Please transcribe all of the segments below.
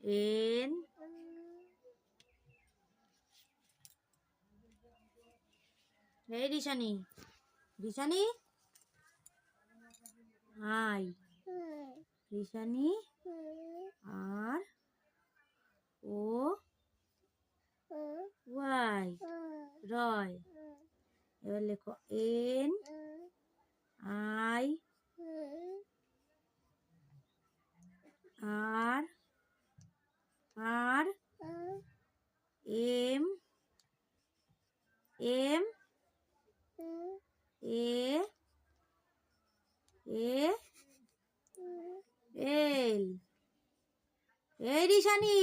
N এই রিশানি রিশানি I রিশানি R O Y Roy. এবার লেখো N I R R M M A A L এই রিশানি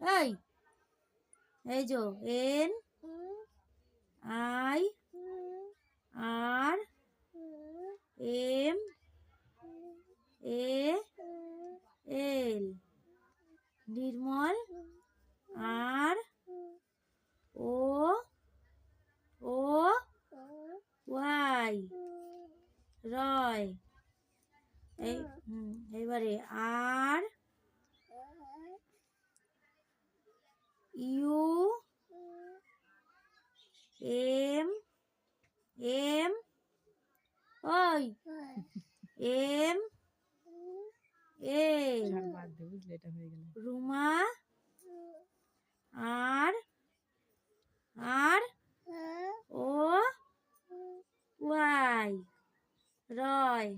এই এই যো N I R M A L Nirmal R O O Y Roy. এইবারে আর ইউ এম এম ওই M A Ruma R R O Y Roy.